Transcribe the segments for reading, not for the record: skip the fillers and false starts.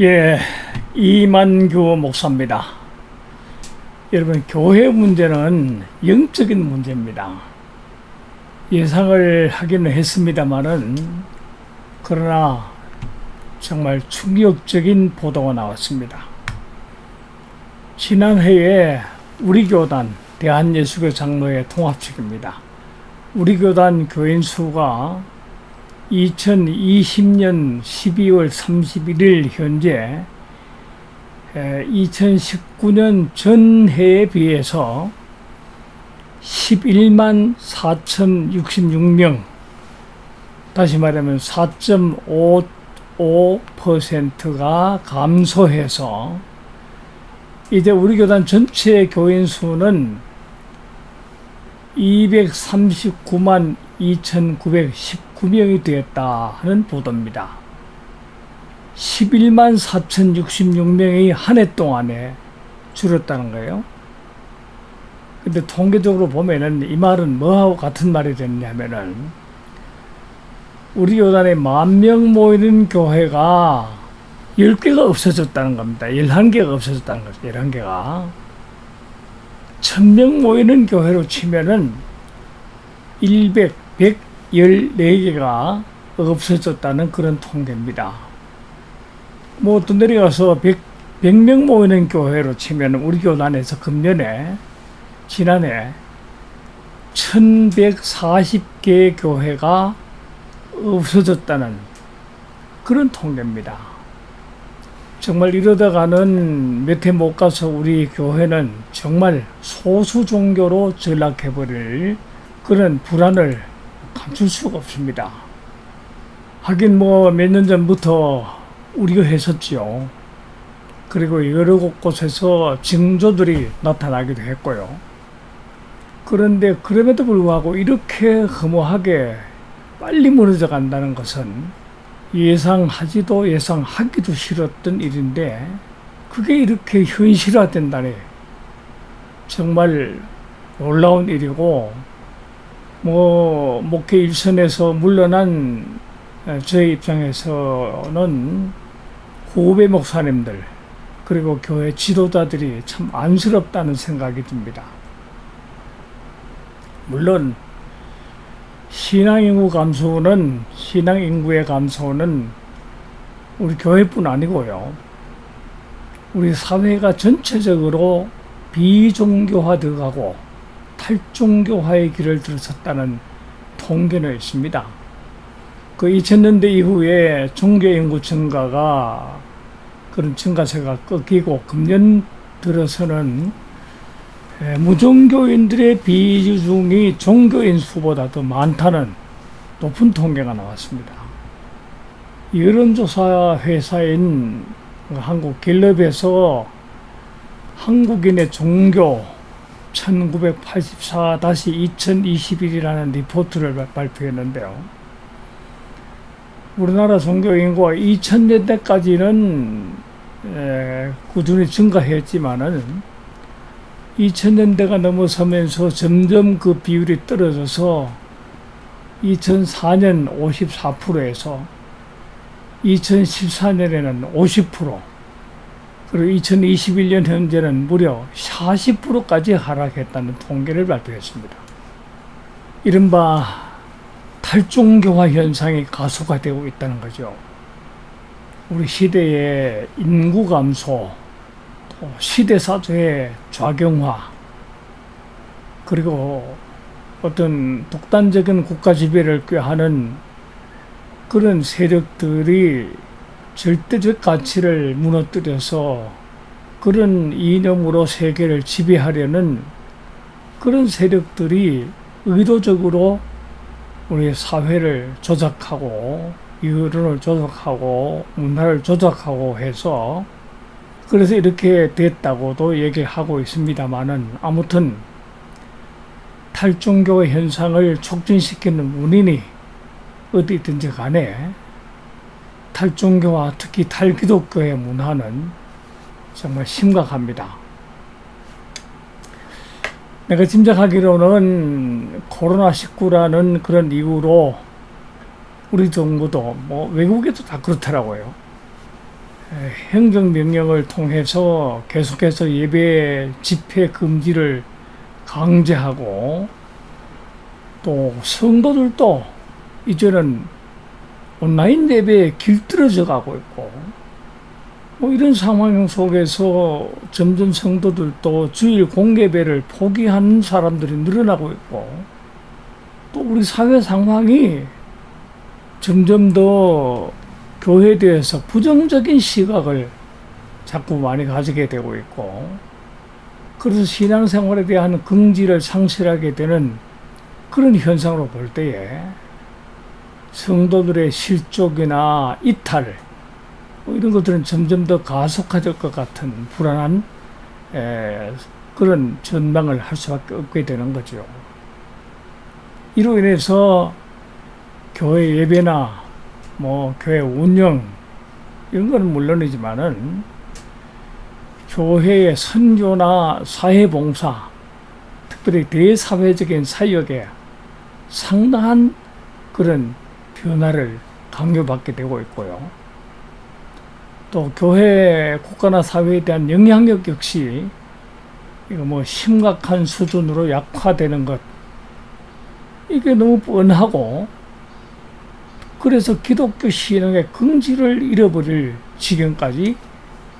예, 이만규 목사입니다. 여러분, 교회 문제는 영적인 문제입니다. 예상을 하기는 했습니다만은, 그러나 정말 충격적인 보도가 나왔습니다. 지난해에 우리 교단 대한예수교 장로회 통합식입니다. 우리 교단 교인 수가 2020년 12월 31일 현재 2019년 전해에 비해서 11만 4,066명, 다시 말하면 4.55%가 감소해서 이제 우리 교단 전체 교인 수는 239만 2,919명이 되었다 하는 보도입니다. 11만 4,066명이 한 해 동안에 줄었다는 거예요. 근데 통계적으로 보면은 이 말은 뭐하고 같은 말이 됐냐면은, 우리 교단에 10,000명 모이는 교회가 10개가 없어졌다는 겁니다. 11개가 없어졌다는 거죠. 11개가. 1,000명 모이는 교회로 치면은 114개가 없어졌다는 그런 통계입니다. 뭐 또 내려가서 100명 모이는 교회로 치면 우리 교단에서 금년에 지난해 1,140개의 교회가 없어졌다는 그런 통계입니다. 정말 이러다가는 몇 해 못 가서 우리 교회는 정말 소수 종교로 전락해버릴 그런 불안을 감출 수가 없습니다. 하긴 뭐 몇 년 전부터 우리가 했었지요. 그리고 여러 곳곳에서 징조들이 나타나기도 했고요. 그런데 그럼에도 불구하고 이렇게 허무하게 빨리 무너져 간다는 것은 예상하지도 예상하기도 싫었던 일인데, 그게 이렇게 현실화된다니 정말 놀라운 일이고, 뭐 목회 일선에서 물러난 저희 입장에서는 후배 목사님들 그리고 교회 지도자들이 참 안쓰럽다는 생각이 듭니다. 물론 신앙인구의 감소는 우리 교회뿐 아니고요, 우리 사회가 전체적으로 비종교화되어 가고 탈종교화의 길을 들어섰다는 통계는 있습니다. 그 2000년대 이후에 종교인구 증가가, 그런 증가세가 꺾이고 금년 들어서는 무종교인들의 비중이 종교인 수보다 더 많다는 높은 통계가 나왔습니다. 여론조사 회사인 한국갤럽에서 한국인의 종교 1984-2021이라는 리포트를 발표했는데요. 우리나라 종교 인구가 2000년대까지는 꾸준히 증가했지만은 2000년대가 넘어서면서 점점 그 비율이 떨어져서 2004년 54%에서 2014년에는 50%, 그리고 2021년 현재는 무려 40%까지 하락했다는 통계를 발표했습니다. 이른바 탈종교화 현상이 가속화되고 있다는 거죠. 우리 시대의 인구 감소, 또 시대사조의 좌경화, 그리고 어떤 독단적인 국가 지배를 꾀하는 그런 세력들이 절대적 가치를 무너뜨려서 그런 이념으로 세계를 지배하려는 그런 세력들이 의도적으로 우리 사회를 조작하고 여론을 조작하고 문화를 조작하고 해서, 그래서 이렇게 됐다고도 얘기하고 있습니다만은, 아무튼 탈종교 현상을 촉진시키는 원인이 어디든지 간에 탈종교와 특히 탈기독교의 문화는 정말 심각합니다. 내가 짐작하기로는 코로나19라는 그런 이유로 우리 정부도 뭐 외국에도 다 그렇더라고요. 행정명령을 통해서 계속해서 예배 집회 금지를 강제하고, 또 성도들도 이제는 온라인 예배에 길들여져 가고 있고, 뭐 이런 상황 속에서 점점 성도들도 주일 공예배를 포기하는 사람들이 늘어나고 있고, 또 우리 사회 상황이 점점 더 교회에 대해서 부정적인 시각을 자꾸 많이 가지게 되고 있고, 그래서 신앙생활에 대한 긍지를 상실하게 되는 그런 현상으로 볼 때에 성도들의 실족이나 이탈, 뭐 이런 것들은 점점 더 가속화될 것 같은 불안한 그런 전망을 할 수밖에 없게 되는 거죠. 이로 인해서 교회 예배나 뭐 교회 운영 이런 건 물론이지만은 교회의 선교나 사회봉사, 특별히 대사회적인 사역에 상당한 그런 변화를 강요받게 되고 있고요. 또 교회, 국가나 사회에 대한 영향력 역시 이거 뭐 심각한 수준으로 약화되는 것, 이게 너무 뻔하고, 그래서 기독교 신앙의 긍지를 잃어버릴 지경까지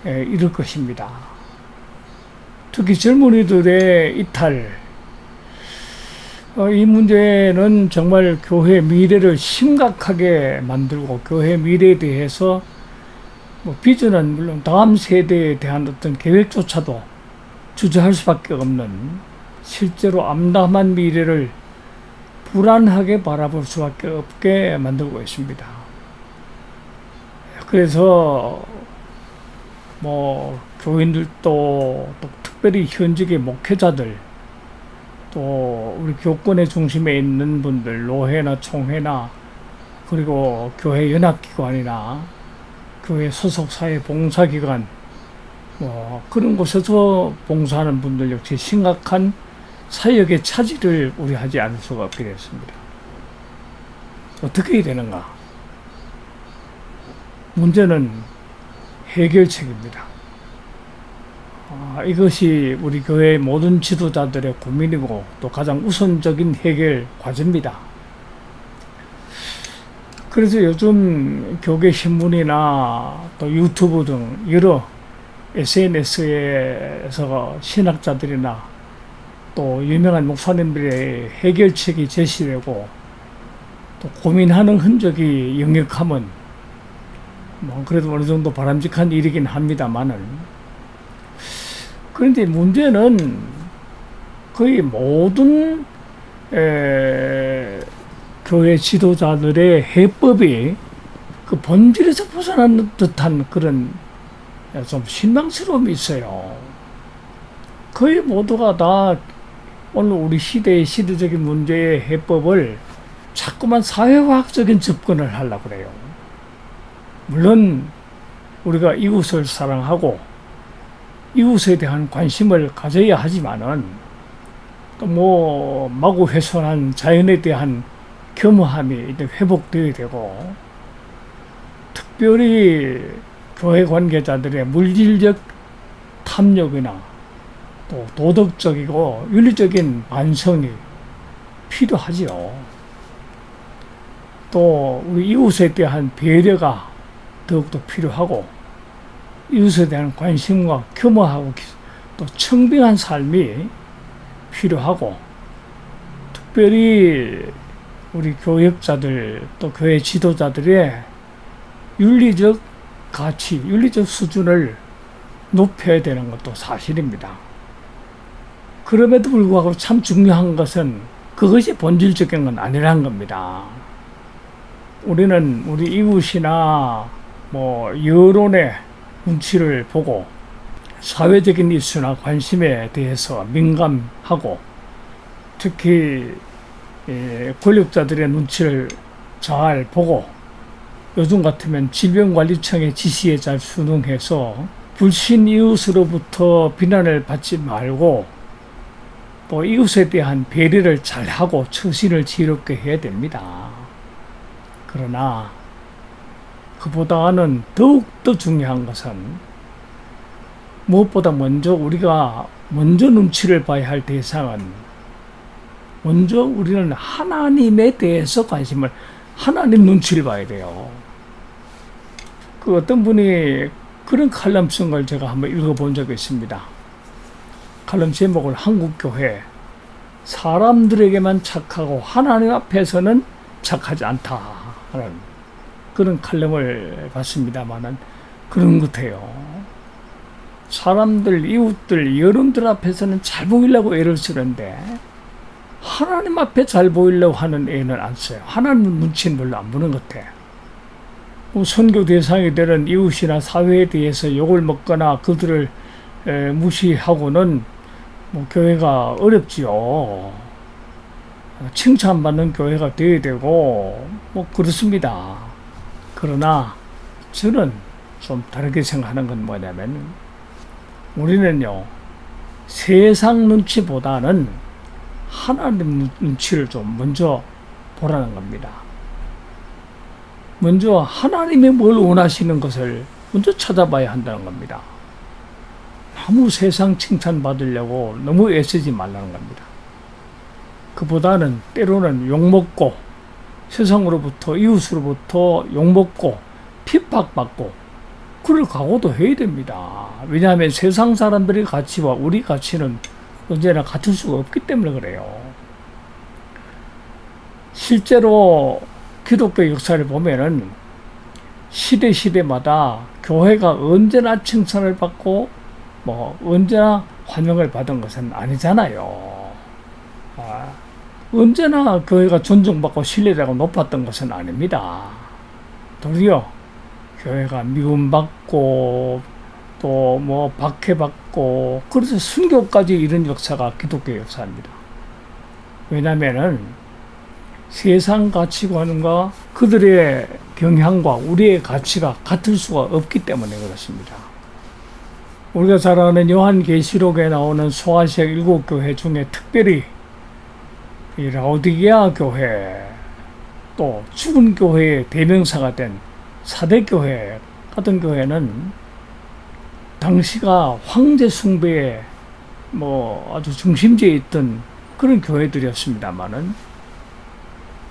이를 것입니다. 특히 젊은이들의 이탈, 이 문제는 정말 교회 미래를 심각하게 만들고, 교회 미래에 대해서 뭐 비전은 물론 다음 세대에 대한 어떤 계획조차도 주저할 수밖에 없는, 실제로 암담한 미래를 불안하게 바라볼 수밖에 없게 만들고 있습니다. 그래서 뭐 교인들도, 또 특별히 현직의 목회자들, 또 우리 교권의 중심에 있는 분들, 노회나 총회나 그리고 교회 연합기관이나 교회 소속 사회 봉사기관, 뭐 그런 곳에서 봉사하는 분들 역시 심각한 사역의 차질을 우려하지 않을 수가 없게 됐습니다. 어떻게 해야 되는가? 문제는 해결책입니다. 이것이 우리 교회의 모든 지도자들의 고민이고, 또 가장 우선적인 해결 과제입니다. 그래서 요즘 교계 신문이나 또 유튜브 등 여러 SNS에서 신학자들이나 또 유명한 목사님들의 해결책이 제시되고, 또 고민하는 흔적이 역력하면 뭐 그래도 어느 정도 바람직한 일이긴 합니다만은, 그런데 문제는 거의 모든 교회 지도자들의 해법이 그 본질에서 벗어난 듯한 그런 좀 실망스러움이 있어요. 거의 모두가 다 오늘 우리 시대의 시대적인 문제의 해법을 자꾸만 사회화학적인 접근을 하려고 그래요. 물론 우리가 이웃을 사랑하고 이웃에 대한 관심을 가져야 하지만은, 또 뭐 마구 훼손한 자연에 대한 겸허함이 이제 회복되어야 되고, 특별히 교회 관계자들의 물질적 탐욕이나 또 도덕적이고 윤리적인 반성이 필요하지요. 또 우리 이웃에 대한 배려가 더욱더 필요하고, 이웃에 대한 관심과 겸허하고 또 청빙한 삶이 필요하고, 특별히 우리 교역자들 또 교회 지도자들의 윤리적 가치, 윤리적 수준을 높여야 되는 것도 사실입니다. 그럼에도 불구하고 참 중요한 것은 그것이 본질적인 건 아니라는 겁니다. 우리는 우리 이웃이나 뭐 여론의 눈치를 보고 사회적인 이슈나 관심에 대해서 민감하고, 특히 권력자들의 눈치를 잘 보고, 요즘 같으면 질병관리청의 지시에 잘 순응해서 불신 이웃으로부터 비난을 받지 말고, 또 이웃에 대한 배려를 잘하고 처신을 지혜롭게 해야 됩니다. 그러나 그보다는 더욱더 중요한 것은 무엇보다 먼저 우리가 먼저 눈치를 봐야 할 대상은 먼저 우리는 하나님에 대해서 하나님 눈치를 봐야 돼요. 그 어떤 분이 그런 칼럼 쓴 걸 제가 한번 읽어본 적이 있습니다. 칼럼 제목을 한국교회 사람들에게만 착하고 하나님 앞에서는 착하지 않다 하는 그런 칼럼을 봤습니다만은 그런 것 같아요. 사람들, 이웃들, 여러분들 앞에서는 잘 보이려고 애를 쓰는데 하나님 앞에 잘 보이려고 하는 애는 안 써요. 하나님 눈치는 별로 안 보는 것 같아. 선교 대상이 되는 이웃이나 사회에 대해서 욕을 먹거나 그들을 무시하고는 교회가 어렵지요. 칭찬받는 교회가 되어야 되고 그렇습니다. 그러나 저는 좀 다르게 생각하는 건 뭐냐면 우리는요 세상 눈치보다는 하나님 눈치를 좀 먼저 보라는 겁니다. 먼저 하나님이 뭘 원하시는 것을 먼저 찾아봐야 한다는 겁니다. 너무 세상 칭찬 받으려고 너무 애쓰지 말라는 겁니다. 그보다는 때로는 욕먹고 세상으로부터 이웃으로부터 욕먹고 핍박받고 그럴 각오도 해야 됩니다. 왜냐하면 세상 사람들의 가치와 우리 가치는 언제나 같을 수가 없기 때문에 그래요. 실제로 기독교 역사를 보면은 시대마다 교회가 언제나 칭찬을 받고 언제나 환영을 받은 것은 아니잖아요. 언제나 교회가 존중받고 신뢰되고 높았던 것은 아닙니다. 도리어 교회가 미움받고 또 박해받고 그래서 순교까지 이런 역사가 기독교 역사입니다. 왜냐하면은 세상 가치관과 그들의 경향과 우리의 가치가 같을 수가 없기 때문에 그렇습니다. 우리가 잘 아는 요한계시록에 나오는 소아시아 7교회 중에 특별히 이 라오디게아 교회 또 죽은 교회의 대명사가 된 사대교회 같은 교회는 당시가 황제 숭배의 아주 중심지에 있던 그런 교회들이었습니다만은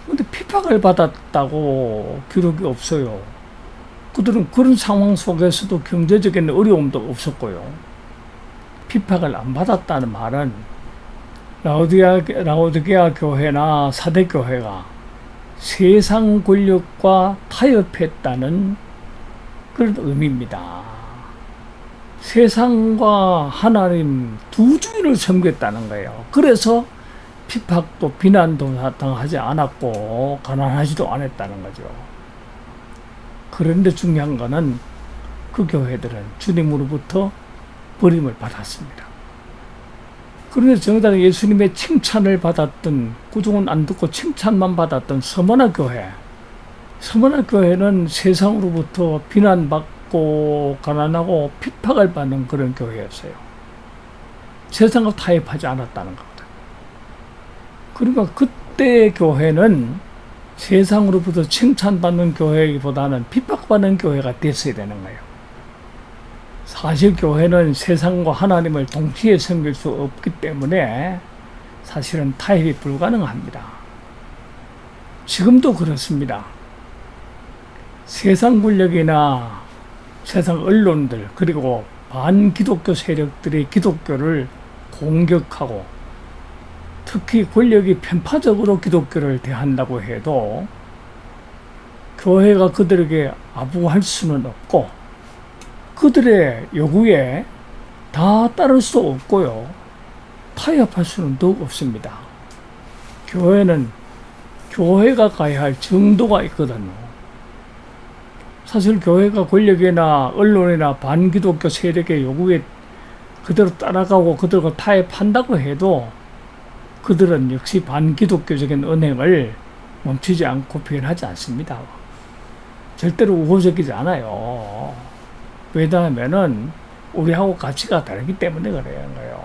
근데 핍박을 받았다고 기록이 없어요. 그들은 그런 상황 속에서도 경제적인 어려움도 없었고요. 핍박을 안 받았다는 말은 라오디게아 교회나 사대교회가 세상 권력과 타협했다는 그런 의미입니다. 세상과 하나님 두 주인을 섬겼다는 거예요. 그래서 핍박도 비난도 당하지 않았고 가난하지도 않았다는 거죠. 그런데 중요한 거는 그 교회들은 주님으로부터 버림을 받았습니다. 그런데 정작 예수님의 칭찬을 받았던 구종은 안 듣고 칭찬만 받았던 서머나 교회는 세상으로부터 비난받고 가난하고 핍박을 받는 그런 교회였어요. 세상과 타협하지 않았다는 거거든요. 그러니까 그때의 교회는 세상으로부터 칭찬받는 교회보다는 핍박받는 교회가 됐어야 되는 거예요. 사실 교회는 세상과 하나님을 동시에 섬길 수 없기 때문에 사실은 타협이 불가능합니다. 지금도 그렇습니다. 세상 권력이나 세상 언론들 그리고 반기독교 세력들이 기독교를 공격하고 특히 권력이 편파적으로 기독교를 대한다고 해도 교회가 그들에게 아부할 수는 없고 그들의 요구에 다 따를 수 없고요. 타협할 수는 더욱 없습니다. 교회는 교회가 가야 할 정도가 있거든요. 사실 교회가 권력이나 언론이나 반기독교 세력의 요구에 그대로 따라가고 그들과 타협한다고 해도 그들은 역시 반기독교적인 언행을 멈추지 않고 표현하지 않습니다. 절대로 우호적이지 않아요. 왜냐하면은 우리하고 가치가 다르기 때문에 그래요.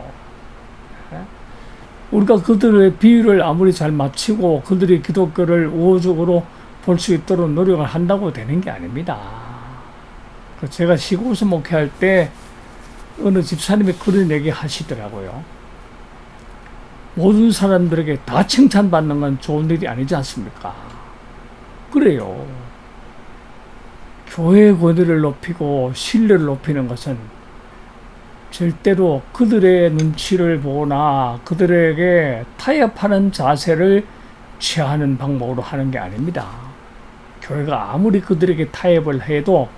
우리가 그들의 비유를 아무리 잘 맞추고 그들이 기독교를 우호적으로 볼 수 있도록 노력을 한다고 되는 게 아닙니다. 제가 시골에서 목회할 때 어느 집사님이 그런 얘기 하시더라고요. 모든 사람들에게 다 칭찬받는 건 좋은 일이 아니지 않습니까? 그래요. 교회의 권위를 높이고 신뢰를 높이는 것은 절대로 그들의 눈치를 보거나 그들에게 타협하는 자세를 취하는 방법으로 하는 게 아닙니다. 교회가 아무리 그들에게 타협을 해도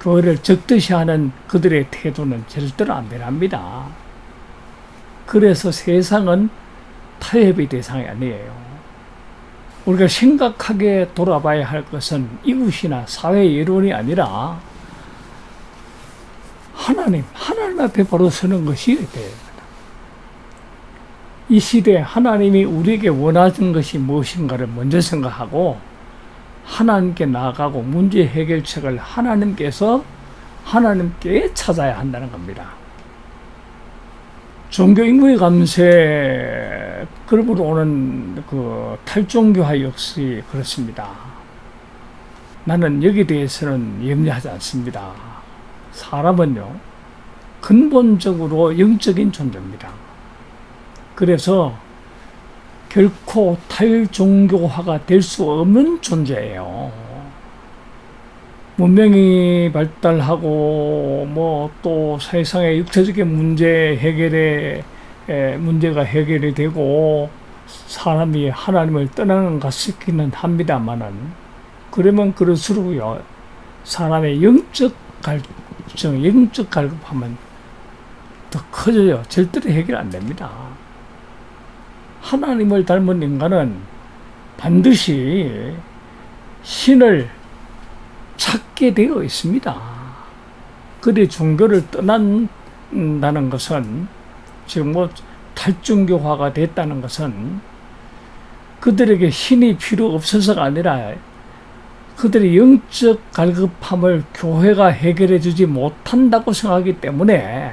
교회를 적듯이 하는 그들의 태도는 절대로 안 변합니다. 그래서 세상은 타협의 대상이 아니에요. 우리가 심각하게 돌아봐야 할 것은 이웃이나 사회 여론이 아니라 하나님 앞에 바로 서는 것이 됩니다. 이 시대에 하나님이 우리에게 원하는 것이 무엇인가를 먼저 생각하고 하나님께 나아가고 문제 해결책을 하나님께 찾아야 한다는 겁니다. 종교 인구의 감소에 그룹으로 오는 그 탈종교화 역시 그렇습니다. 나는 여기에 대해서는 염려하지 않습니다. 사람은요, 근본적으로 영적인 존재입니다. 그래서 결코 탈종교화가 될 수 없는 존재예요. 문명이 발달하고 또 세상의 육체적인 문제가 해결이 되고 사람이 하나님을 떠나는 것 같기는 합니다만은 그러면 그럴수록요 사람의 영적 갈급함은 더 커져요. 절대로 해결 안 됩니다. 하나님을 닮은 인간은 반드시 신을 찾게 되어 있습니다. 그들이 종교를 떠난다는 것은 지금 탈종교화가 됐다는 것은 그들에게 신이 필요 없어서가 아니라 그들의 영적 갈급함을 교회가 해결해 주지 못한다고 생각하기 때문에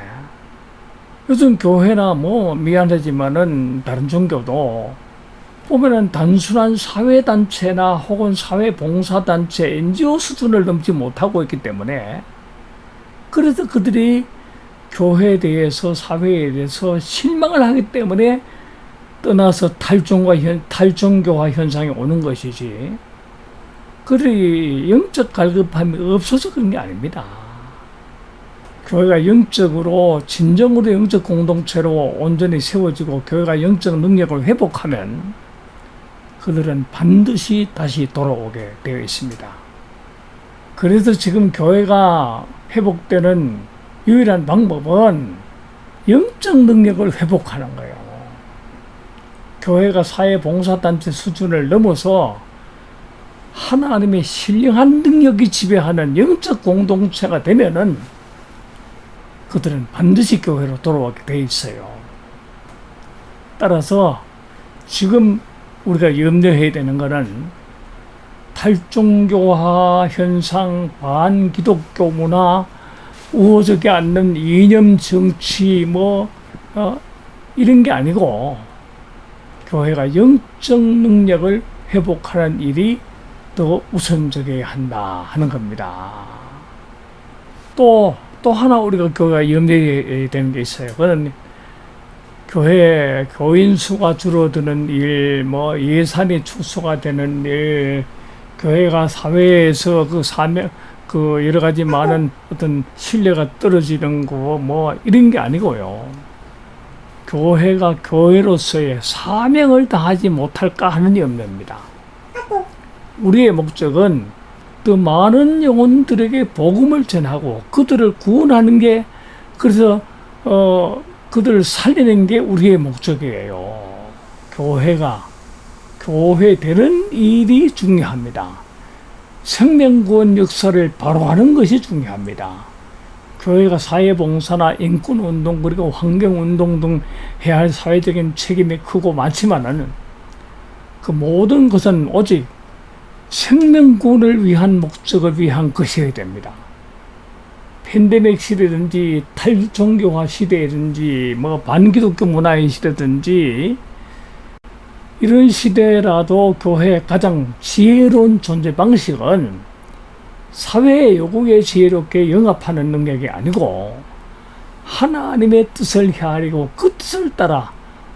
요즘 교회나 미안하지만은 다른 종교도 보면은 단순한 사회단체나 혹은 사회봉사단체, NGO 수준을 넘지 못하고 있기 때문에 그래서 그들이 교회에 대해서 사회에 대해서 실망을 하기 때문에 떠나서 탈종교화 현상이 오는 것이지 그들이 영적 갈급함이 없어서 그런 게 아닙니다. 교회가 진정으로 영적 공동체로 온전히 세워지고 교회가 영적 능력을 회복하면 그들은 반드시 다시 돌아오게 되어 있습니다. 그래서 지금 교회가 회복되는 유일한 방법은 영적 능력을 회복하는 거예요. 교회가 사회봉사단체 수준을 넘어서 하나님의 신령한 능력이 지배하는 영적 공동체가 되면은 그들은 반드시 교회로 돌아오게 돼 있어요. 따라서 지금 우리가 염려해야 되는 것은 탈종교화 현상, 반기독교 문화, 우호적이 않는 이념 정치 이런 게 아니고 교회가 영적 능력을 회복하는 일이 더 우선적이어야 한다 하는 겁니다. 또 하나 우리가 교회가 염려해야 되는 게 있어요. 그건 교인 수가 줄어드는 일, 예산이 축소가 되는 일, 교회가 사회에서 여러 가지 많은 어떤 신뢰가 떨어지는 거, 이런 게 아니고요. 교회가 교회로서의 사명을 다하지 못할까 하는 염려입니다. 우리의 목적은 더 많은 영혼들에게 복음을 전하고 그들을 구원하는 게 그래서 그들을 살리는 게 우리의 목적이에요. 교회 되는 일이 중요합니다. 생명구원 역사를 바로 하는 것이 중요합니다. 교회가 사회봉사나 인권운동 그리고 환경운동 등 해야 할 사회적인 책임이 크고 많지만은 그 모든 것은 오직 생명구원을 위한 목적을 위한 것이어야 됩니다. 팬데믹 시대든지 탈종교화 시대든지 반기독교 문화의 시대든지 이런 시대라도 교회의 가장 지혜로운 존재 방식은 사회의 요구에 지혜롭게 영합하는 능력이 아니고 하나님의 뜻을 헤아리고 그 뜻을 따라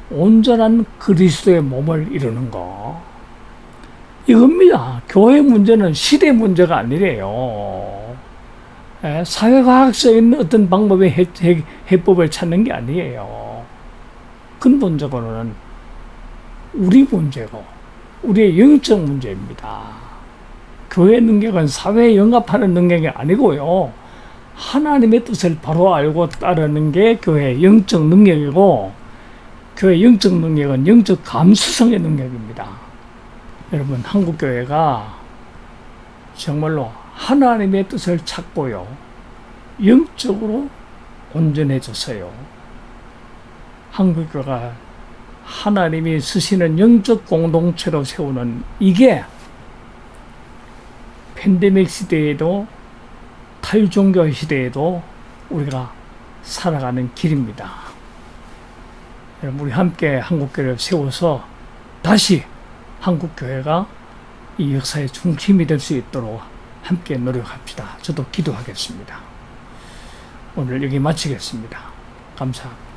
온전한 그리스도의 몸을 이루는 것. 이겁니다. 교회 문제는 시대 문제가 아니래요. 사회과학적인 어떤 방법의 해법을 찾는 게 아니에요. 근본적으로는 우리 문제고 우리의 영적 문제입니다. 교회 능력은 사회에 영합하는 능력이 아니고요. 하나님의 뜻을 바로 알고 따르는 게 교회의 영적 능력이고, 교회의 영적 능력은 영적 감수성의 능력입니다. 여러분, 한국교회가 정말로 하나님의 뜻을 찾고요, 영적으로 온전해졌어요. 한국교회가 하나님이 쓰시는 영적 공동체로 세우는 이게 팬데믹 시대에도 탈종교 시대에도 우리가 살아가는 길입니다. 여러분, 우리 함께 한국교회를 세워서 다시 한국교회가 이 역사의 중심이 될 수 있도록 함께 노력합시다. 저도 기도하겠습니다. 오늘 여기 마치겠습니다. 감사합니다.